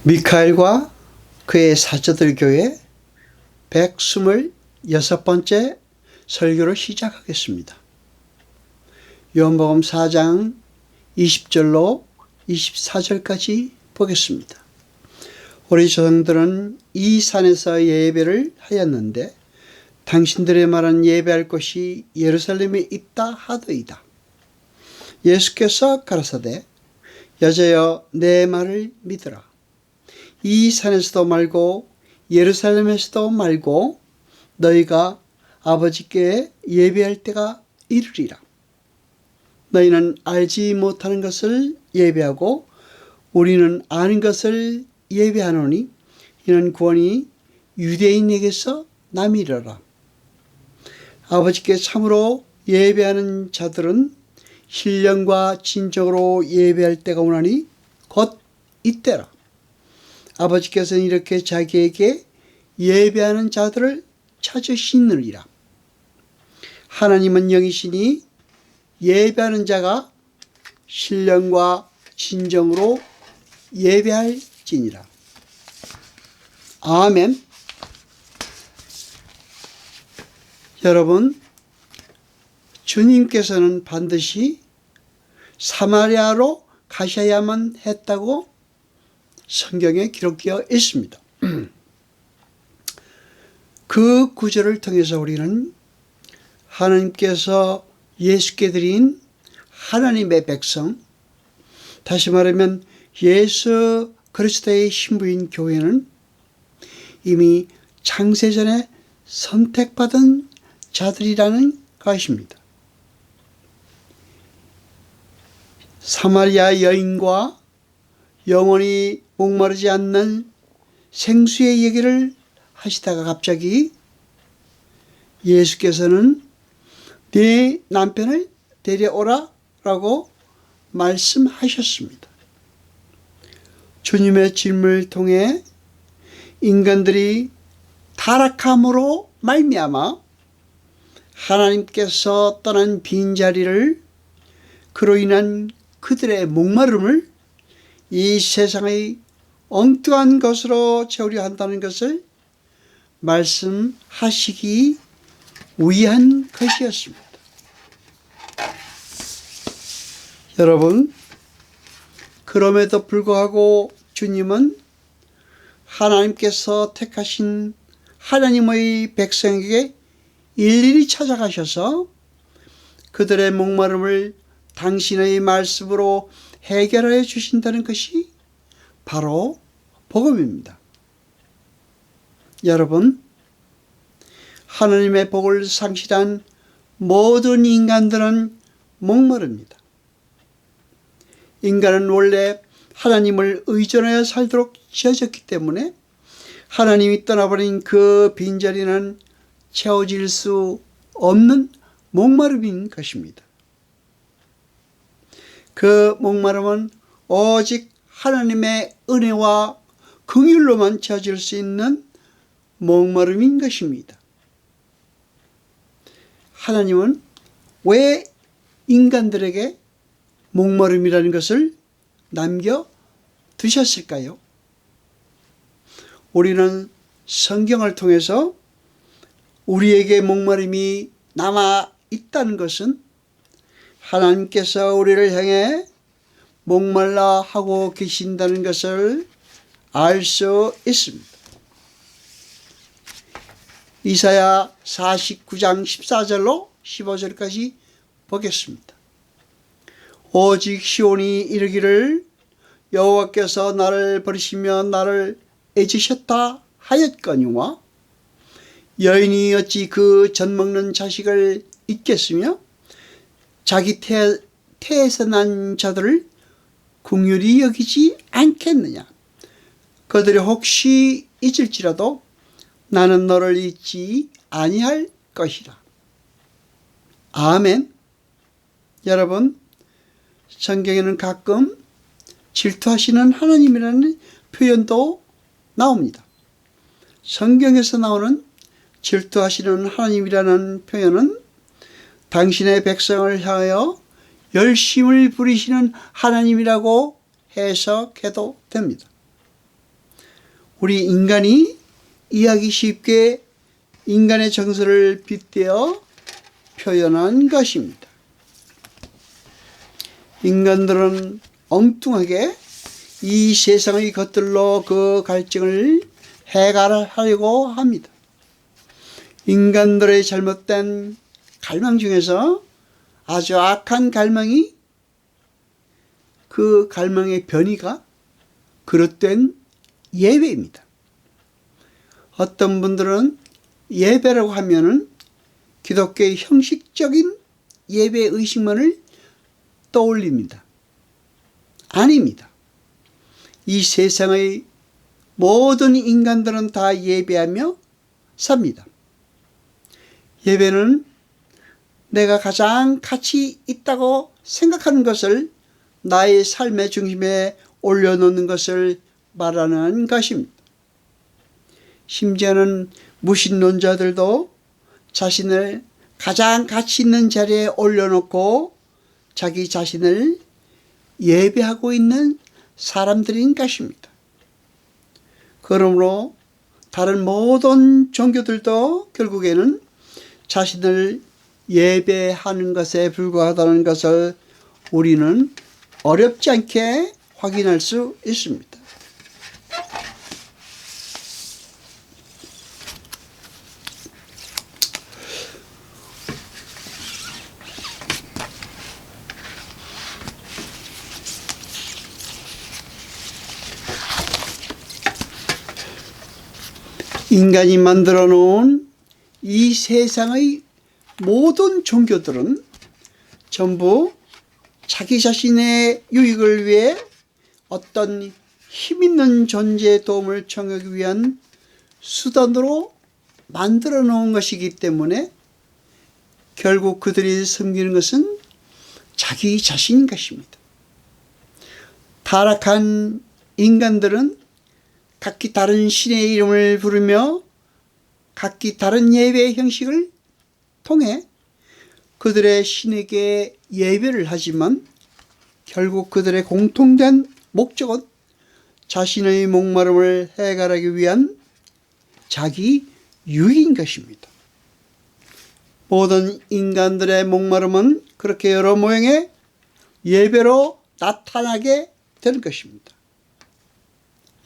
미카엘과 그의 사자들 교회 126번째 설교를 시작하겠습니다. 요한복음 4장 20절로 24절까지 보겠습니다. 우리 조상들은 이 산에서 예배를 하였는데 당신들의 말한 예배할 곳이 예루살렘에 있다 하더이다. 예수께서 가라사대 여자여 내 말을 믿으라. 이 산에서도 말고 예루살렘에서도 말고 너희가 아버지께 예배할 때가 이르리라. 너희는 알지 못하는 것을 예배하고 우리는 아는 것을 예배하노니 이는 구원이 유대인에게서 남이러라. 아버지께 참으로 예배하는 자들은 신령과 진정으로 예배할 때가 오나니 곧 이때라. 아버지께서는 이렇게 자기에게 예배하는 자들을 찾으시느니라. 하나님은 영이시니 예배하는 자가 신령과 진정으로 예배할지니라. 아멘. 여러분, 주님께서는 반드시 사마리아로 가셔야만 했다고 성경에 기록되어 있습니다. 그 구절을 통해서 우리는 하나님께서 예수께 드린 하나님의 백성, 다시 말하면 예수 그리스도의 신부인 교회는 이미 창세전에 선택받은 자들이라는 것입니다. 사마리아 여인과 영원히 목마르지 않는 생수의 얘기를 하시다가 갑자기 예수께서는 네 남편을 데려오라 라고 말씀하셨습니다. 주님의 질문을 통해 인간들이 타락함으로 말미암아 하나님께서 떠난 빈자리를, 그로 인한 그들의 목마름을 이 세상의 엉뚱한 것으로 채우려 한다는 것을 말씀하시기 위한 것이었습니다. 여러분, 그럼에도 불구하고 주님은 하나님께서 택하신 하나님의 백성에게 일일이 찾아가셔서 그들의 목마름을 당신의 말씀으로 해결해 주신다는 것이 바로 복음입니다. 여러분, 하나님의 복을 상실한 모든 인간들은 목마릅니다. 인간은 원래 하나님을 의존하여 살도록 지어졌기 때문에 하나님이 떠나버린 그 빈자리는 채워질 수 없는 목마름인 것입니다. 그 목마름은 오직 하나님의 은혜와 긍휼로만 채워질 수 있는 목마름인 것입니다. 하나님은 왜 인간들에게 목마름이라는 것을 남겨두셨을까요? 우리는 성경을 통해서 우리에게 목마름이 남아 있다는 것은 하나님께서 우리를 향해 목말라 하고 계신다는 것을 알 수 있습니다. 이사야 49장 14절로 15절까지 보겠습니다. 오직 시온이 이르기를 여호와께서 나를 버리시며 나를 애지셨다 하였거니와 여인이 어찌 그 젖먹는 자식을 잊겠으며 자기 태에서 난 자들을 긍휼히 여기지 않겠느냐. 그들이 혹시 잊을지라도 나는 너를 잊지 아니할 것이라. 아멘. 여러분, 성경에는 가끔 질투하시는 하나님이라는 표현도 나옵니다. 성경에서 나오는 질투하시는 하나님이라는 표현은 당신의 백성을 향하여 열심을 부리시는 하나님이라고 해석해도 됩니다. 우리 인간이 이해하기 쉽게 인간의 정서를 빗대어 표현한 것입니다. 인간들은 엉뚱하게 이 세상의 것들로 그 갈증을 해결하려고 합니다. 인간들의 잘못된 갈망 중에서 아주 악한 갈망이, 그 갈망의 변이가 그릇된 예배입니다. 어떤 분들은 예배라고 하면은 기독교의 형식적인 예배 의식만을 떠올립니다. 아닙니다. 이 세상의 모든 인간들은 다 예배하며 삽니다. 예배는 내가 가장 가치 있다고 생각하는 것을 나의 삶의 중심에 올려놓는 것을 말하는 것입니다. 심지어는 무신론자들도 자신을 가장 가치 있는 자리에 올려놓고 자기 자신을 예배하고 있는 사람들인 것입니다. 그러므로 다른 모든 종교들도 결국에는 자신을 예배하는 것에 불과하다는 것을 우리는 어렵지 않게 확인할 수 있습니다. 인간이 만들어 놓은 이 세상의 모든 종교들은 전부 자기 자신의 유익을 위해 어떤 힘있는 존재의 도움을 청하기 위한 수단으로 만들어 놓은 것이기 때문에 결국 그들이 섬기는 것은 자기 자신인 것입니다. 타락한 인간들은 각기 다른 신의 이름을 부르며 각기 다른 예배의 형식을 통해 그들의 신에게 예배를 하지만 결국 그들의 공통된 목적은 자신의 목마름을 해결하기 위한 자기 유익인 것입니다. 모든 인간들의 목마름은 그렇게 여러 모양의 예배로 나타나게 되는 것입니다.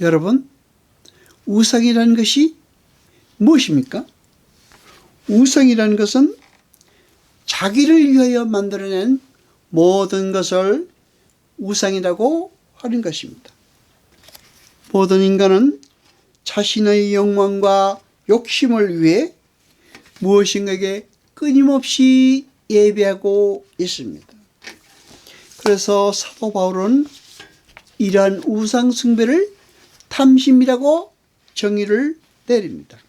여러분, 우상이라는 것이 무엇입니까? 우상이라는 것은 자기를 위하여 만들어낸 모든 것을 우상이라고 하는 것입니다. 모든 인간은 자신의 욕망과 욕심을 위해 무엇인가에게 끊임없이 예배하고 있습니다. 그래서 사도 바울은 이러한 우상 숭배를 탐심이라고 정의를 내립니다.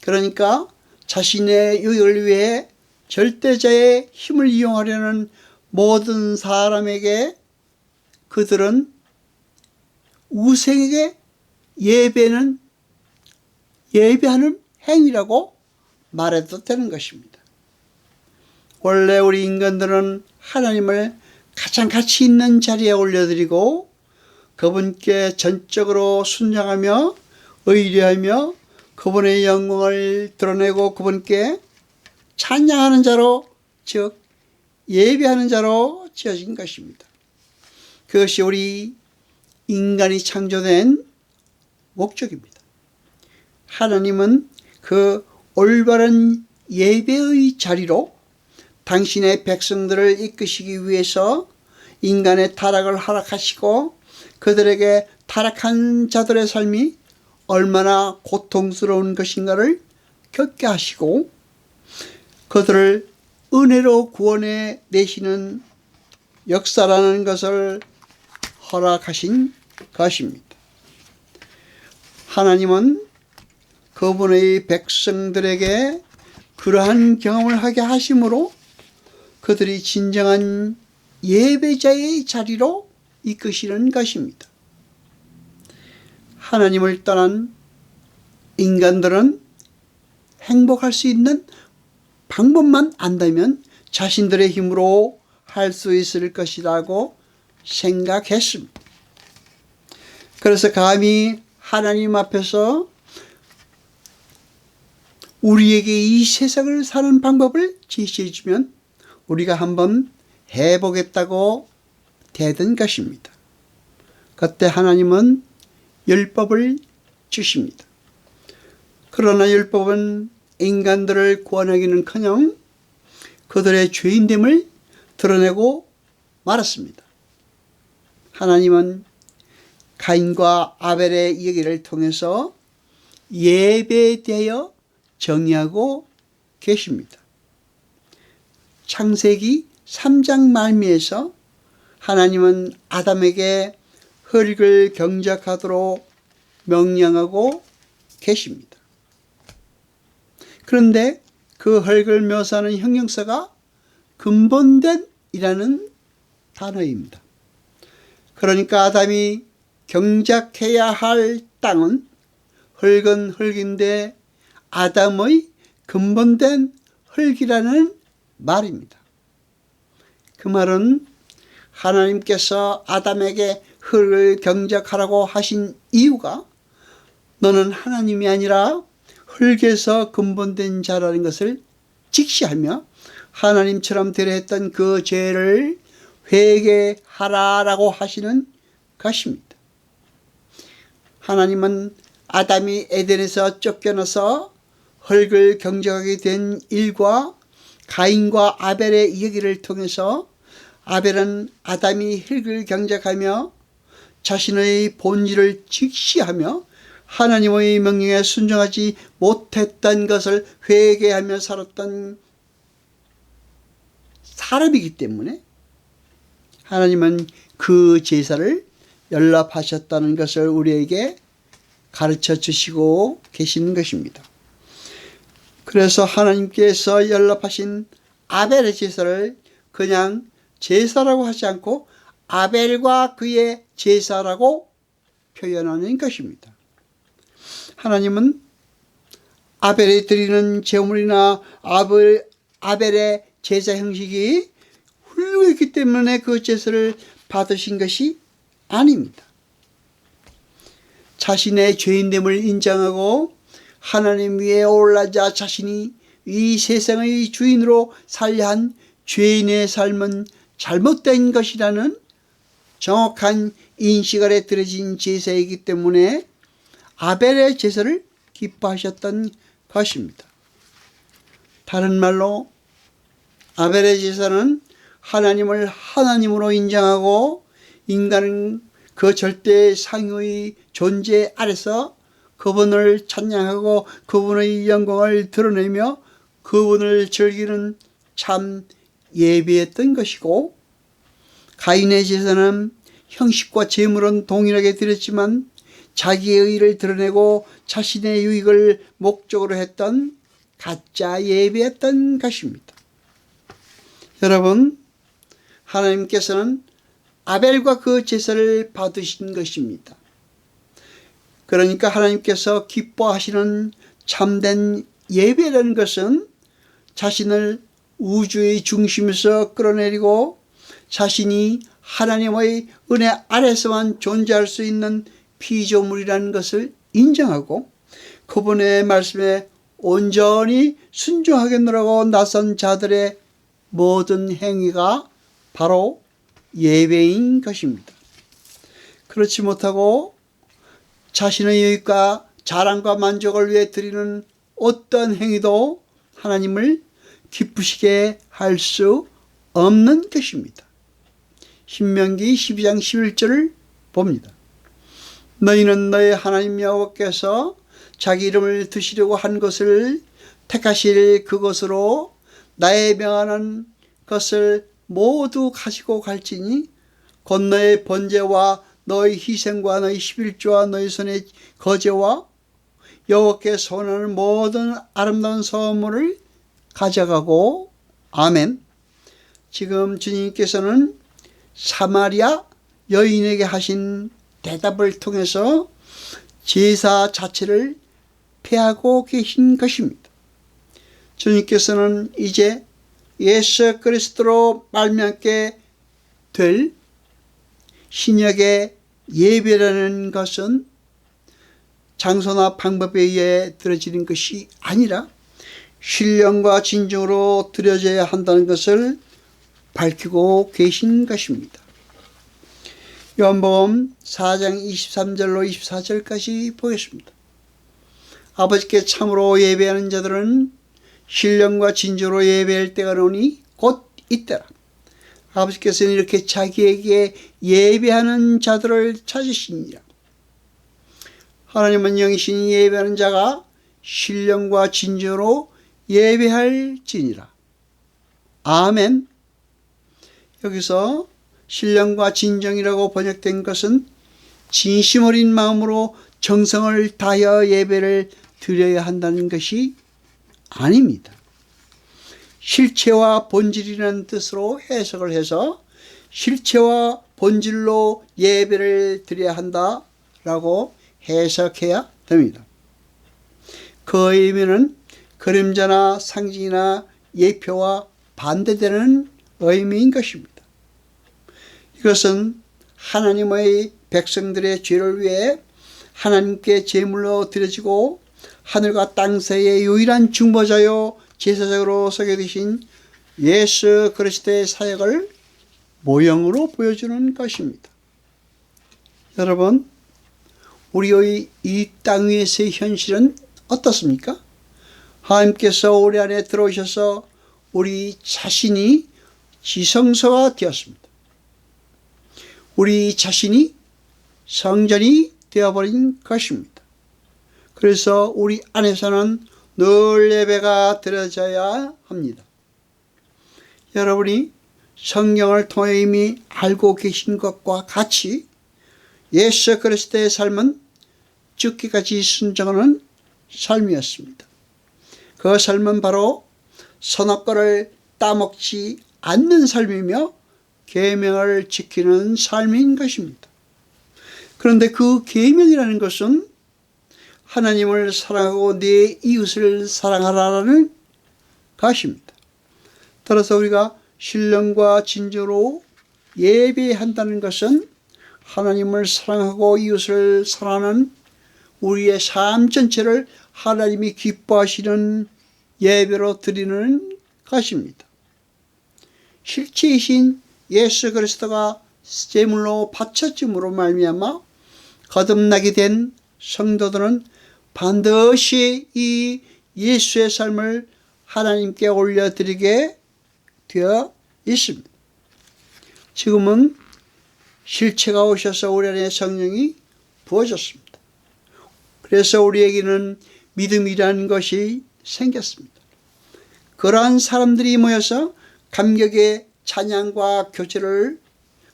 그러니까 자신의 유익을 위해 절대자의 힘을 이용하려는 모든 사람에게 그들은 우상에게 예배하는 행위라고 말해도 되는 것입니다. 원래 우리 인간들은 하나님을 가장 가치 있는 자리에 올려드리고 그분께 전적으로 순종하며 의뢰하며 그분의 영광을 드러내고 그분께 찬양하는 자로, 즉 예배하는 자로 지어진 것입니다. 그것이 우리 인간이 창조된 목적입니다. 하나님은 그 올바른 예배의 자리로 당신의 백성들을 이끄시기 위해서 인간의 타락을 허락하시고 그들에게 타락한 자들의 삶이 얼마나 고통스러운 것인가를 겪게 하시고 그들을 은혜로 구원해 내시는 역사라는 것을 허락하신 것입니다. 하나님은 그분의 백성들에게 그러한 경험을 하게 하심으로 그들이 진정한 예배자의 자리로 이끄시는 것입니다. 하나님을 떠난 인간들은 행복할 수 있는 방법만 안다면 자신들의 힘으로 할 수 있을 것이라고 생각했습니다. 그래서 감히 하나님 앞에서 우리에게 이 세상을 사는 방법을 제시해 주면 우리가 한번 해보겠다고 대든 것입니다. 그때 하나님은 율법을 주십니다. 그러나 율법은 인간들을 구원하기는커녕 그들의 죄인됨을 드러내고 말았습니다. 하나님은 가인과 아벨의 얘기를 통해서 예배에 대하여 정의하고 계십니다. 창세기 3장 말미에서 하나님은 아담에게 흙을 경작하도록 명령하고 계십니다. 그런데 그 흙을 묘사하는 형용사가 근본된이라는 단어입니다. 그러니까 아담이 경작해야 할 땅은 흙은 흙인데 아담의 근본된 흙이라는 말입니다. 그 말은 하나님께서 아담에게 흙을 경작하라고 하신 이유가 너는 하나님이 아니라 흙에서 근본된 자라는 것을 직시하며 하나님처럼 되려 했던 그 죄를 회개하라라고 하시는 것입니다. 하나님은 아담이 에덴에서 쫓겨나서 흙을 경작하게 된 일과 가인과 아벨의 이야기를 통해서 아벨은 아담이 흙을 경작하며 자신의 본질을 직시하며 하나님의 명령에 순종하지 못했던 것을 회개하며 살았던 사람이기 때문에 하나님은 그 제사를 연락하셨다는 것을 우리에게 가르쳐 주시고 계시는 것입니다. 그래서 하나님께서 연락하신 아벨의 제사를 그냥 제사라고 하지 않고 아벨과 그의 제사라고 표현하는 것입니다. 하나님은 아벨이 드리는 제물이나 아벨의 제사 형식이 훌륭했기 때문에 그 제사를 받으신 것이 아닙니다. 자신의 죄인됨을 인정하고 하나님 위에 올라자 자신이 이 세상의 주인으로 살려 한 죄인의 삶은 잘못된 것이라는 정확한 인식 아래 들어진 제사이기 때문에 아벨의 제사를 기뻐하셨던 것입니다. 다른 말로 아벨의 제사는 하나님을 하나님으로 인정하고 인간은 그 절대 상위의 존재 아래서 그분을 찬양하고 그분의 영광을 드러내며 그분을 즐기는 참 예배였던 것이고, 가인의 제사는 형식과 제물은 동일하게 드렸지만 자기의 의를 드러내고 자신의 유익을 목적으로 했던 가짜 예배였던 것입니다. 여러분, 하나님께서는 아벨과 그 제사를 받으신 것입니다. 그러니까 하나님께서 기뻐하시는 참된 예배라는 것은 자신을 우주의 중심에서 끌어내리고 자신이 하나님의 은혜 아래서만 존재할 수 있는 피조물이라는 것을 인정하고 그분의 말씀에 온전히 순종하겠노라고 나선 자들의 모든 행위가 바로 예배인 것입니다. 그렇지 못하고 자신의 유익과 자랑과 만족을 위해 드리는 어떤 행위도 하나님을 기쁘시게 할 수 없는 것입니다. 신명기 12장 11절을 봅니다. 너희는 너희 하나님 여호와께서 자기 이름을 드시려고 한 것을 택하실 그것으로 나의 명하는 것을 모두 가지고 갈지니 곧 너의 번제와 너의 희생과 너의 11조와 너의 손의 거제와 여호와께 선하는 모든 아름다운 선물을 가져가고. 아멘. 지금 주님께서는 사마리아 여인에게 하신 대답을 통해서 제사 자체를 폐하고 계신 것입니다. 주님께서는 이제 예수 그리스도로 말미암게 될 신약의 예배라는 것은 장소나 방법에 의해 드려지는 것이 아니라 신령과 진정으로 드려져야 한다는 것을 밝히고 계신 것입니다. 요한복음 4장 23절로 24절까지 보겠습니다. 아버지께 참으로 예배하는 자들은 신령과 진정으로 예배할 때가 오니 곧 이때라. 아버지께서는 이렇게 자기에게 예배하는 자들을 찾으시니라. 하나님은 영이시니 예배하는 자가 신령과 진정으로 예배할지니라. 아멘. 여기서 신령과 진정이라고 번역된 것은 진심 어린 마음으로 정성을 다하여 예배를 드려야 한다는 것이 아닙니다. 실체와 본질이라는 뜻으로 해석을 해서 실체와 본질로 예배를 드려야 한다라고 해석해야 됩니다. 그 의미는 그림자나 상징이나 예표와 반대되는 의미인 것입니다. 이것은 하나님의 백성들의 죄를 위해 하나님께 제물로 드려지고 하늘과 땅 사이의 유일한 중보자요 제사장으로 서게 되신 예수 그리스도의 사역을 모형으로 보여주는 것입니다. 여러분, 우리의 이 땅 위에서의 현실은 어떻습니까? 하나님께서 우리 안에 들어오셔서 우리 자신이 지성소가 되었습니다. 우리 자신이 성전이 되어버린 것입니다. 그래서 우리 안에서는 늘 예배가 드려져야 합니다. 여러분이 성경을 통해 이미 알고 계신 것과 같이 예수 그리스도의 삶은 죽기까지 순종하는 삶이었습니다. 그 삶은 바로 선악과를 따먹지 않는 삶이며 계명을 지키는 삶인 것입니다. 그런데 그 계명이라는 것은 하나님을 사랑하고 내 이웃을 사랑하라는 것입니다. 따라서 우리가 신령과 진정으로 예배한다는 것은 하나님을 사랑하고 이웃을 사랑하는 우리의 삶 전체를 하나님이 기뻐하시는 예배로 드리는 것입니다. 실체이신 예수 그리스도가 제물로 바쳐짐으로 말미암아 거듭나게 된 성도들은 반드시 이 예수의 삶을 하나님께 올려드리게 되어 있습니다. 지금은 실체가 오셔서 우리 안에 성령이 부어졌습니다. 그래서 우리에게는 믿음이라는 것이 생겼습니다. 그러한 사람들이 모여서 감격의 찬양과 교제를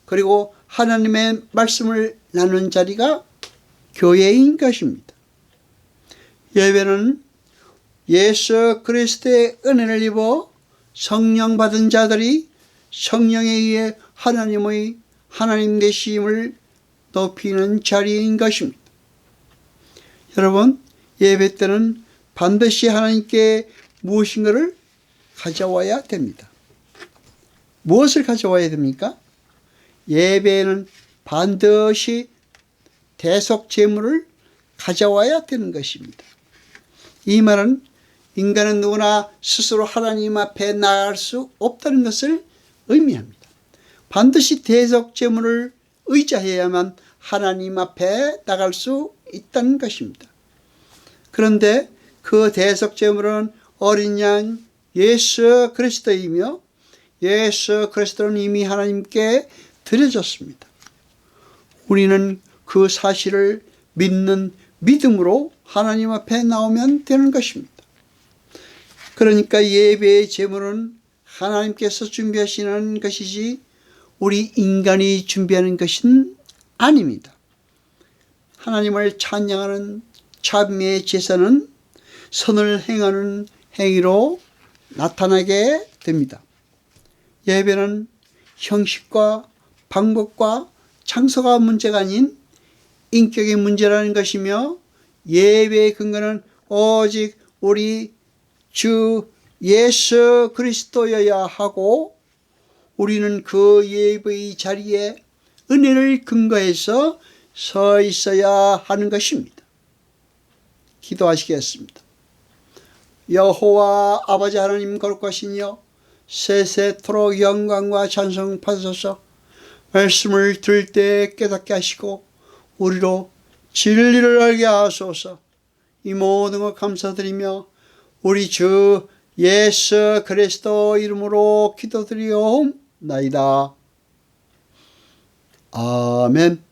그리고 하나님의 말씀을 나누는 자리가 교회인 것입니다. 예배는 예수 그리스도의 은혜를 입어 성령 받은 자들이 성령에 의해 하나님 되심을 높이는 자리인 것입니다. 여러분, 예배 때는 반드시 하나님께 무엇인가를 가져와야 됩니다. 무엇을 가져와야 됩니까? 예배에는 반드시 대속 제물을 가져와야 되는 것입니다. 이 말은 인간은 누구나 스스로 하나님 앞에 나아갈 수 없다는 것을 의미합니다. 반드시 대속 제물을 의지해야만 하나님 앞에 나갈 수 있다는 것입니다. 그런데 그 대속 제물은 어린 양 예수 그리스도이며 예수 그리스도는 이미 하나님께 드려졌습니다. 우리는 그 사실을 믿는 믿음으로 하나님 앞에 나오면 되는 것입니다. 그러니까 예배의 제물은 하나님께서 준비하시는 것이지 우리 인간이 준비하는 것은 아닙니다. 하나님을 찬양하는 찬미의 제사는 선을 행하는 행위로 나타나게 됩니다. 예배는 형식과 방법과 장소가 문제가 아닌 인격의 문제라는 것이며 예배의 근거는 오직 우리 주 예수 그리스도여야 하고 우리는 그 예배의 자리에 은혜를 근거해서 서 있어야 하는 것입니다. 기도하시겠습니다. 여호와 아버지 하나님 거룩하시니여 세세토록 영광과 찬송 받으소서. 말씀을 들을 때 깨닫게 하시고 우리로 진리를 알게 하소서. 이 모든 것 감사드리며 우리 주 예수 그리스도 이름으로 기도드리옵나이다. 아멘.